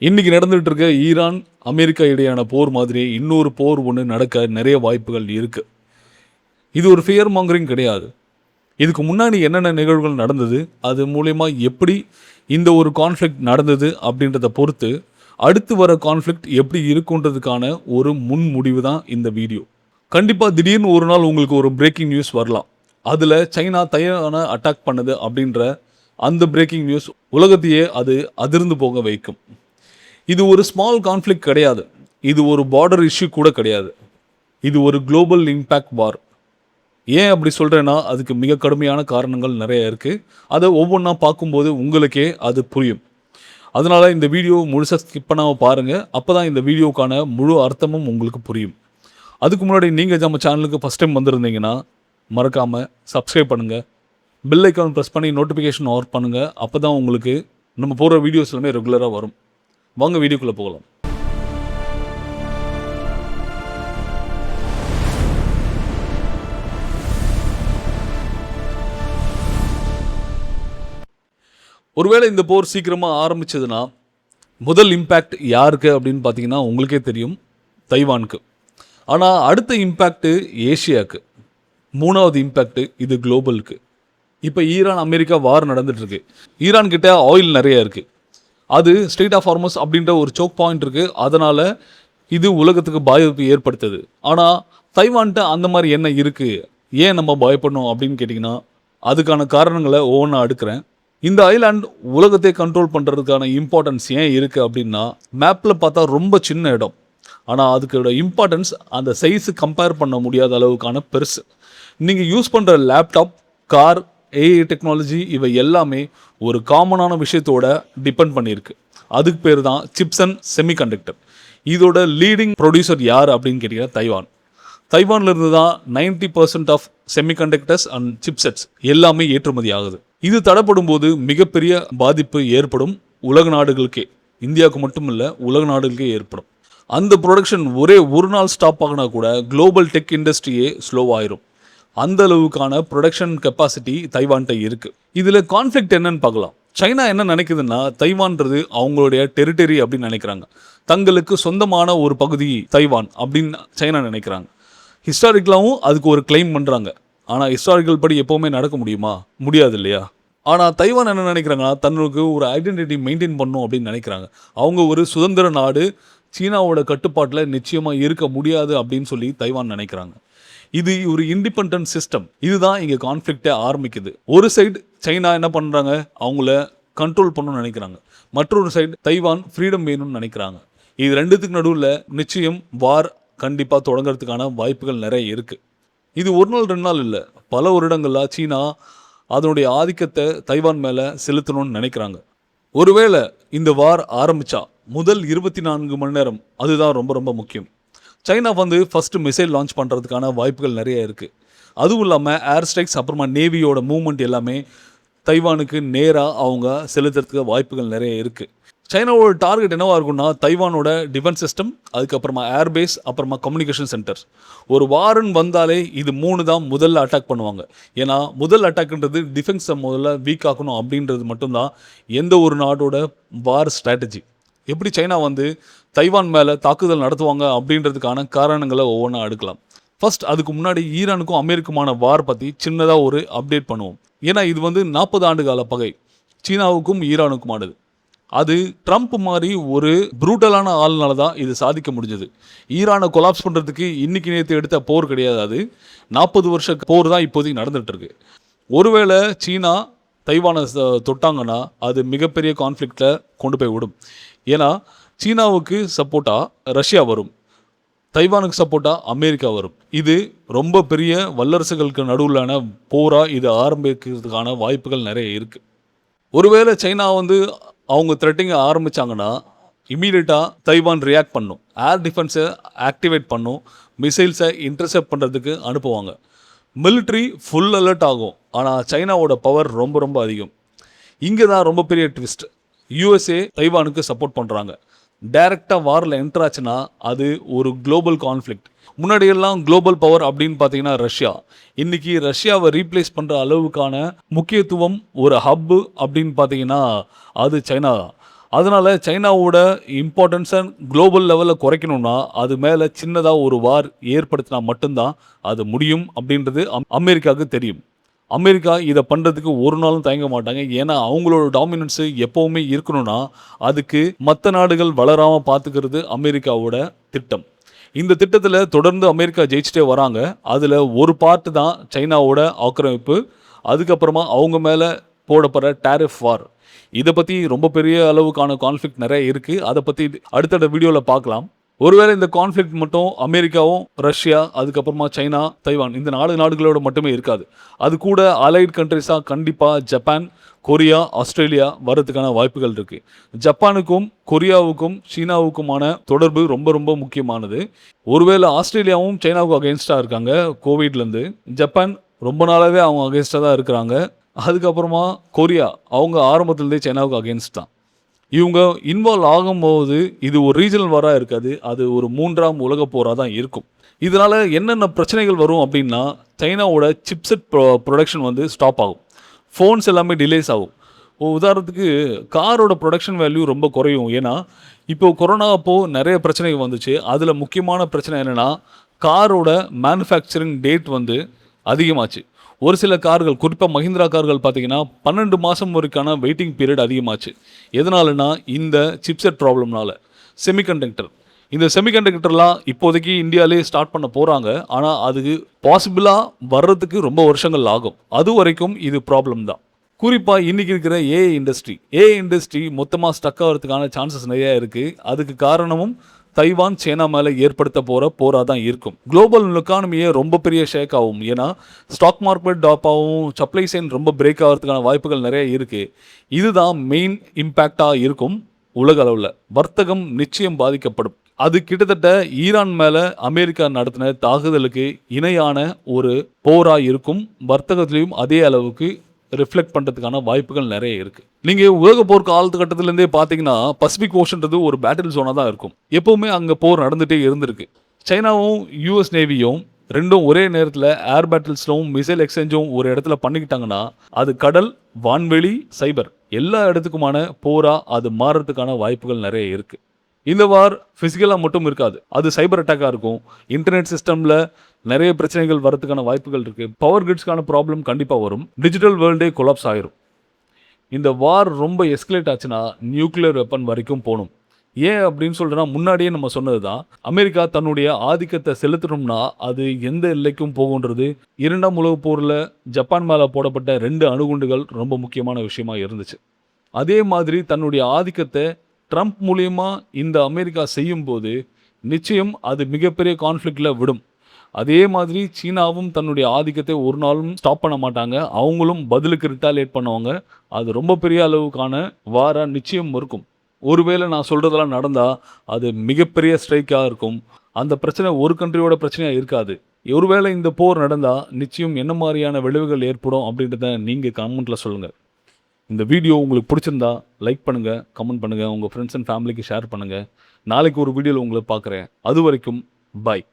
இன்னைக்கு நடந்துட்டு இருக்க ஈரான் அமெரிக்கா இடையான போர் மாதிரி இன்னொரு போர் ஒன்று நடக்க நிறைய வாய்ப்புகள் இருக்கு. இது ஒரு ஃபியர் மாங்கரிங் கிடையாது. இதுக்கு முன்னாடி என்னென்ன நிகழ்வுகள் நடந்தது, அது மூலயமா எப்படி இந்த ஒரு கான்ஃப்ளிக்ட் நடந்தது அப்படின்றத பொறுத்து அடுத்து வர கான்ஃப்ளிக்ட் எப்படி இருக்குன்றதுக்கான ஒரு முன்முடிவு தான் இந்த வீடியோ. கண்டிப்பாக திடீர்னு ஒரு நாள் உங்களுக்கு ஒரு பிரேக்கிங் நியூஸ் வரலாம். அதில் சைனா தைவானை அட்டாக் பண்ணுது அப்படின்ற அந்த பிரேக்கிங் நியூஸ் உலகத்தையே அது அதிர்ந்து போக வைக்கும். இது ஒரு ஸ்மால் கான்ஃப்ளிக்ட் கிடையாது. இது ஒரு பார்டர் இஷ்யூ கூட கிடையாது. இது ஒரு குளோபல் இம்பேக்ட் வார். ஏன் அப்படி சொல்கிறேன்னா அதுக்கு மிக கடுமையான காரணங்கள் நிறைய இருக்குது. அதை ஒவ்வொன்றா பார்க்கும்போது உங்களுக்கே அது புரியும். அதனால் இந்த வீடியோ முழுசாக ஸ்கிப் பண்ணாமல் பாருங்கள். அப்போ தான் இந்த வீடியோக்கான முழு அர்த்தமும் உங்களுக்கு புரியும். அதுக்கு முன்னாடி நீங்கள் நம்ம சேனலுக்கு ஃபஸ்ட் டைம் வந்திருந்தீங்கன்னா மறக்காமல் சப்ஸ்கிரைப் பண்ணுங்கள். பெல் ஐக்கான் ப்ரெஸ் பண்ணி நோட்டிஃபிகேஷன் ஆன் பண்ணுங்கள். அப்போ தான் உங்களுக்கு நம்ம போகிற வீடியோஸ் எல்லாமே ரெகுலராக வரும். வாங்க வீடியோக்குள்ளே போகலாம். ஒருவேளை இந்த போர் சீக்கிரமாக ஆரம்பிச்சதுன்னா முதல் இம்பேக்ட் யாருக்கு அப்படின்னு பார்த்தீங்கன்னா உங்களுக்கே தெரியும், தைவானுக்கு. ஆனால் அடுத்த இம்பேக்ட்டு ஏஷியாவுக்கு, மூணாவது இம்பேக்ட்டு இது குளோபலுக்கு. இப்போ ஈரான் அமெரிக்கா வார் நடந்துகிட்ருக்கு. ஈரான் கிட்ட ஆயில் நிறைய இருக்குது. அது ஸ்ட்ரெயிட் ஆஃப் ஹார்மஸ் அப்படின்ற ஒரு சோக் பாயிண்ட் இருக்குது. அதனால் இது உலகத்துக்கு பாதிப்பு ஏற்படுத்துது. ஆனால் தைவான்கிட்ட அந்த மாதிரி என்ன இருக்குது, ஏன் நம்ம பயப்படணும் அப்படின்னு கேட்டிங்கன்னா அதுக்கான காரணங்களை ஒவ்வொன்றா அடுக்கிறேன். இந்த ஐலாண்ட் உலகத்தை கண்ட்ரோல் பண்ணுறதுக்கான இம்பார்ட்டன்ஸ் ஏன் இருக்குது அப்படின்னா, மேப்பில் பார்த்தா ரொம்ப சின்ன இடம், ஆனால் அதுக்கோட இம்பார்ட்டன்ஸ் அந்த சைஸு கம்பேர் பண்ண முடியாத அளவுக்கான பெருசு. நீங்கள் யூஸ் பண்ணுற லேப்டாப், கார், ஏஐ டெக்னாலஜி இவை எல்லாமே ஒரு காமனான விஷயத்தோட டிபெண்ட் பண்ணியிருக்கு. அதுக்கு பேர் தான் சிப்ஸ் அண்ட் செமிகண்டக்டர். இதோட லீடிங் ப்ரொடியூசர் யார் அப்படின்னு கேட்டிங்கன்னா தைவான். தைவான்லேருந்து தான் 90% ஆஃப் செமிகண்டக்டர்ஸ் அண்ட் சிப்செட்ஸ் எல்லாமே ஏற்றுமதி ஆகுது. இது தடைப்படும் போது மிகப்பெரிய பாதிப்பு ஏற்படும் உலக நாடுகளுக்கே. இந்தியாவுக்கு மட்டும் இல்லை, உலக நாடுகளுக்கே ஏற்படும். அந்த ப்ரொடக்ஷன் ஒரே ஒரு நாள் ஸ்டாப் ஆகினா கூட குளோபல் டெக் இண்டஸ்ட்ரியே ஸ்லோவாயிரும். அந்த அளவுக்கான ப்ரொடக்ஷன் கெப்பாசிட்டி தைவான்கிட்ட இருக்குது. இதில் கான்ஃப்ளிக்ட் என்னன்னு பார்க்கலாம். சைனா என்ன நினைக்குதுன்னா, தைவான்றது அவங்களுடைய டெரிட்டரி அப்படின்னு நினைக்கிறாங்க. தங்களுக்கு சொந்தமான ஒரு பகுதி தைவான் அப்படின்னு சைனா நினைக்கிறாங்க. ஹிஸ்டாரிக்கலாகவும் அதுக்கு ஒரு கிளைம் பண்ணுறாங்க. ஆனால் ஹிஸ்டாரிக்கல் படி எப்போவுமே நடக்க முடியுமா? முடியாது இல்லையா? ஆனால் தைவான் என்ன நினைக்கிறாங்கன்னா, தன்னுக்கு ஒரு ஐடென்டிட்டி மெயின்டைன் பண்ணணும் அப்படின்னு நினைக்கிறாங்க. அவங்க ஒரு சுதந்திர நாடு, சீனாவோட கட்டுப்பாட்டில் நிச்சயமாக இருக்க முடியாது அப்படின்னு சொல்லி தைவான் நினைக்கிறாங்க. இது ஒரு இண்டிபெண்டன்ட் சிஸ்டம். இதுதான் இங்கே கான்ஃப்ளிக்டே ஆரம்பிக்குது. ஒரு சைடு சைனா என்ன பண்ணுறாங்க, அவங்கள கண்ட்ரோல் பண்ணணும்னு நினைக்கிறாங்க. மற்றொரு சைடு தைவான் ஃப்ரீடம் வேணும்னு நினைக்கிறாங்க. இது ரெண்டுத்துக்கு நடுவில் நிச்சயம் வார் கண்டிப்பாக தொடங்கிறதுக்கான வாய்ப்புகள் நிறைய இருக்குது. இது ஒரு நாள் ரெண்டு நாள் இல்லை, பல வருடங்களாக சீனா அதனுடைய ஆதிக்கத்தை தைவான் மேலே செலுத்தணும்னு நினைக்கிறாங்க. ஒருவேளை இந்த வார் ஆரம்பித்தா முதல் 24 மணி நேரம் அதுதான் ரொம்ப ரொம்ப முக்கியம். சைனா ஃபஸ்ட்டு மிசைல் லான்ச் பண்ணுறதுக்கான வாய்ப்புகள் நிறைய இருக்குது. அதுவும் இல்லாமல் ஏர் ஸ்ட்ரைக்ஸ், அப்புறமா நேவியோட மூவ்மெண்ட் எல்லாமே தைவானுக்கு நேராக அவங்க செலுத்துறதுக்கு வாய்ப்புகள் நிறைய இருக்குது. சைனாவோட டார்கெட் என்னவாக இருக்குன்னா, தைவானோட டிஃபென்ஸ் சிஸ்டம், அதுக்கப்புறமா ஏர்பேஸ், அப்புறமா கம்யூனிகேஷன் சென்டர்ஸ். ஒரு வாரன் வந்தாலே இது 3 தான் முதல்ல அட்டாக் பண்ணுவாங்க. ஏன்னா முதல் அட்டாக்ன்றது டிஃபென்ஸை முதல்ல வீக் ஆக்கணும் அப்படின்றது மட்டும்தான் எந்த ஒரு நாட்டோட வார் ஸ்ட்ராட்டஜி. எப்படி சைனா தைவான் மேலே தாக்குதல் நடத்துவாங்க அப்படின்றதுக்கான காரணங்களை ஒவ்வொன்றா அடுக்கலாம். ஃபர்ஸ்ட் அதுக்கு முன்னாடி ஈரானுக்கும் அமெரிக்குமான வார் பற்றி சின்னதாக ஒரு அப்டேட் பண்ணுவோம். ஏன்னா இது 40 ஆண்டு கால பகை சீனாவுக்கும் ஈரானுக்குமானது. அது ட்ரம்ப் மாதிரி ஒரு ப்ரூட்டலான ஆள்னால தான் இது சாதிக்க முடிஞ்சது. ஈரானை கொலாப்ஸ் பண்ணுறதுக்கு இன்றைக்கி நேற்று எடுத்த போர் கிடையாது. அது 40 வருஷ போர் தான் இப்போதைக்கு நடந்துகிட்ருக்கு. ஒருவேளை சீனா தைவானை தொட்டாங்கன்னா அது மிகப்பெரிய கான்ஃப்ளிக்டில் கொண்டு போய் விடும். ஏன்னா சீனாவுக்கு சப்போர்ட்டாக ரஷ்யா வரும், தைவானுக்கு சப்போர்ட்டாக அமெரிக்கா வரும். இது ரொம்ப பெரிய வல்லரசுகளுக்கு நடுவிலான போராக இது ஆரம்பிக்கிறதுக்கான வாய்ப்புகள் நிறைய இருக்குது. ஒருவேளை சைனா அவங்க த்ரெட்டிங்க ஆரம்பித்தாங்கன்னா இமீடியட்டாக தைவான் ரியாக்ட் பண்ணும், ஏர் டிஃபென்ஸை ஆக்டிவேட் பண்ணும், மிசைல்ஸை இன்டர்செப்ட் பண்ணுறதுக்கு அனுப்புவாங்க. மிலிட்ரி ஃபுல் அலர்ட் ஆகும். ஆனால் சைனாவோட பவர் ரொம்ப ரொம்ப அதிகம். இங்கே தான் ரொம்ப பெரிய ட்விஸ்ட். யூஎஸ்ஏ தைவானுக்கு சப்போர்ட் பண்ணுறாங்க. டைரெக்டாக வாரில் என்டர் ஆச்சுன்னா அது ஒரு குளோபல் கான்ஃப்ளிக்ட். முன்னாடியெல்லாம் குளோபல் பவர் அப்படின்னு பார்த்தீங்கன்னா ரஷ்யா. இன்றைக்கி ரஷ்யாவை ரீப்ளேஸ் பண்ணுற அளவுக்கான முக்கியத்துவம் ஒரு ஹப்பு அப்படின்னு பார்த்தீங்கன்னா அது சைனா தான். அதனால சைனாவோட இம்பார்ட்டன்ஸை குளோபல் லெவலில் குறைக்கணும்னா அது மேலே சின்னதாக ஒரு வார் ஏற்படுத்தினா மட்டும்தான் அது முடியும் அப்படின்றது அமெரிக்காவுக்கு தெரியும். அமெரிக்கா இதை பண்ணுறதுக்கு ஒரு நாளும் தயங்க மாட்டாங்க. ஏன்னா அவங்களோட டாமினன்ஸு எப்போவுமே இருக்கணும்னா அதுக்கு மற்ற நாடுகள் வளராமல் பார்த்துக்கிறது அமெரிக்காவோட திட்டம். இந்த திட்டத்தில் தொடர்ந்து அமெரிக்கா ஜெயிச்சிட்டே வராங்க. அதில் ஒரு பார்ட்டு தான் சைனாவோட ஆக்கிரமிப்பு, அதுக்கப்புறமா அவங்க மேலே போடப்படுற டேரிஃப் வார். இதை பற்றி ரொம்ப பெரிய அளவுக்கான கான்ஃப்ளிக்ட் நிறைய இருக்குது. அதை பற்றி அடுத்தடுத்த வீடியோவில் பார்க்கலாம். ஒருவேளை இந்த கான்ஃப்ளிக்ட் மட்டும் அமெரிக்காவும் ரஷ்யா அதுக்கப்புறமா சைனா தைவான் இந்த 4 நாடுகளோட மட்டுமே இருக்காது. அது கூட அலைட் கண்ட்ரிஸாக கண்டிப்பாக ஜப்பான், கொரியா, ஆஸ்திரேலியா வரதுக்கான வாய்ப்புகள் இருக்குது. ஜப்பானுக்கும் கொரியாவுக்கும் சீனாவுக்குமான தொடர்பு ரொம்ப ரொம்ப முக்கியமானது. ஒருவேளை ஆஸ்திரேலியாவும் சைனாவுக்கும் அகெயின்ஸ்டாக இருக்காங்க கோவிட்லேருந்து. ஜப்பான் ரொம்ப நாளாகவே அவங்க அகெயின்ஸ்டாக தான் இருக்கிறாங்க. அதுக்கப்புறமா கொரியா அவங்க ஆரம்பத்துலேருந்தே சைனாவுக்கு அகெயின்ஸ்ட் தான். இவங்க இன்வால்வ் ஆகும்போது இது ஒரு ரீஜனல் வாராக இருக்காது, அது ஒரு 3ஆம் உலக போராக தான் இருக்கும். இதனால் என்னென்ன பிரச்சனைகள் வரும் அப்படின்னா, சைனாவோட சிப்செட் ப்ரொடக்ஷன் வந்து ஸ்டாப் ஆகும். ஃபோன்ஸ் எல்லாமே டிலேஸ் ஆகும். உதாரணத்துக்கு காரோட ப்ரொடக்ஷன் வேல்யூ ரொம்ப குறையும். ஏன்னா இப்போ கொரோனா அப்போது நிறைய பிரச்சனைகள் வந்துச்சு. அதில் முக்கியமான பிரச்சனை என்னென்னா, காரோட மேனுஃபேக்சரிங் டேட் வந்து அதிகமாச்சு. ஒரு சில கார்கள் குறிப்பாக மஹிந்திரா கார்கள் பார்த்தீங்கன்னா 12 மாதம் வரைக்கான வெயிட்டிங் பீரியட் அதிகமாச்சு. எதனாலனா இந்த சிப்செட் ப்ராப்ளம்னால. செமிகண்டக்டர் இந்த செமிகண்டக்டர்லாம் இப்போதைக்கு இந்தியாவிலே ஸ்டார்ட் பண்ண போகிறாங்க. ஆனால் அதுக்கு பாசிபிளாக வர்றதுக்கு ரொம்ப வருஷங்கள் ஆகும். அது வரைக்கும் இது ப்ராப்ளம் தான். குறிப்பாக இன்றைக்கி இருக்கிற ஏஐ இண்டஸ்ட்ரி மொத்தமாக ஸ்டக் ஆகிறதுக்கான சான்சஸ் நிறையா இருக்குது. அதுக்கு காரணமும் தைவான் சைனா மேலே ஏற்படுத்த போகிற போராக தான் இருக்கும். குளோபல் எக்கானமியே ரொம்ப பெரிய ஷேக் ஆகும். ஏன்னா ஸ்டாக் மார்க்கெட் டாப் ஆகும், சப்ளை செயின் ரொம்ப பிரேக் ஆகிறதுக்கான வாய்ப்புகள் நிறைய இருக்குது. இதுதான் மெயின் இம்பேக்டாக இருக்கும். உலக அளவில் வர்த்தகம் நிச்சயம் பாதிக்கப்படும். அது கிட்டத்தட்ட ஈரான் மேலே அமெரிக்கா நடத்தின தாக்குதலுக்கு இணையான ஒரு போராக இருக்கும். வர்த்தகத்திலையும் அதே அளவுக்கு ரிஃப்ளெக்ட் பண்ணுறதுக்கான வாய்ப்புகள் நிறைய இருக்குது. நீங்கள் உலக போர் காலகட்டத்திலேருந்தே பார்த்தீங்கன்னா பசிபிக் ஓஷன்றது ஒரு பேட்டில் ஜோனாக தான் இருக்கும். எப்போவுமே அங்கே போர் நடந்துகிட்டே இருந்திருக்கு. சைனாவும் யூஎஸ் நேவியும் ரெண்டும் ஒரே நேரத்தில் ஏர் பேட்டில்ஸ்லும் மிசைல் எக்ஸ்சேஞ்சும் ஒரு இடத்துல பண்ணிக்கிட்டாங்கன்னா அது கடல், வான்வெளி, சைபர் எல்லா இடத்துக்குமான போராக அது மாறுறதுக்கான வாய்ப்புகள் நிறைய இருக்குது. இந்த வார் ஃபிசிக்கலாக மட்டும் இருக்காது, அது சைபர் அட்டாக்காக இருக்கும். இன்டர்நெட் சிஸ்டமில் நிறைய பிரச்சனைகள் வரதுக்கான வாய்ப்புகள் இருக்குது. பவர் கிரிட்ஸ்க்கான ப்ராப்ளம் கண்டிப்பாக வரும். டிஜிட்டல் வேர்ல்டே கொலாப்ஸ் ஆயிரும். இந்த வார் ரொம்ப எஸ்கலேட் ஆச்சுன்னா நியூக்ளியர் வெப்பன் வரைக்கும் போகணும். ஏன் அப்படின்னு சொல்கிறேன்னா, முன்னாடியே நம்ம சொன்னது தான், அமெரிக்கா தன்னுடைய ஆதிக்கத்தை செலுத்தணும்னா அது எந்த எல்லைக்கும் போகுன்றது 2ஆம் உலகப் போரில் ஜப்பான் மேலே போடப்பட்ட 2 அணுகுண்டுகள் ரொம்ப முக்கியமான விஷயமா இருந்துச்சு. அதே மாதிரி தன்னுடைய ஆதிக்கத்தை ட்ரம்ப் மூலியமா இந்த அமெரிக்கா செய்யும்போது நிச்சயம் அது மிகப்பெரிய கான்ஃப்ளிக்டில் விடும். அதே மாதிரி சீனாவும் தன்னுடைய ஆதிக்கத்தை ஒரு நாளும் ஸ்டாப் பண்ண மாட்டாங்க. அவங்களும் பதிலுக்கு ரிட்டாலியேட் பண்ணுவாங்க. அது ரொம்ப பெரிய அளவுக்கான வாராக நிச்சயம் இருக்கும். ஒருவேளை நான் சொல்கிறதெல்லாம் நடந்தால் அது மிகப்பெரிய ஸ்ட்ரைக்காக இருக்கும். அந்த பிரச்சனை ஒரு கண்ட்ரியோட பிரச்சனையாக இருக்காது. ஒருவேளை இந்த போர் நடந்தால் நிச்சயம் என்ன மாதிரியான விளைவுகள் ஏற்படும் அப்படின்றத நீங்கள் கமெண்ட்டில் சொல்லுங்கள். இந்த வீடியோ உங்களுக்கு பிடிச்சிருந்தா லைக் பண்ணுங்கள், கமெண்ட் பண்ணுங்கள், உங்கள் ஃப்ரெண்ட்ஸ் அண்ட் ஃபேமிலிக்கு ஷேர் பண்ணுங்கள். நாளைக்கு ஒரு வீடியோவில் உங்களை பார்க்குறேன். அது வரைக்கும் பாய்.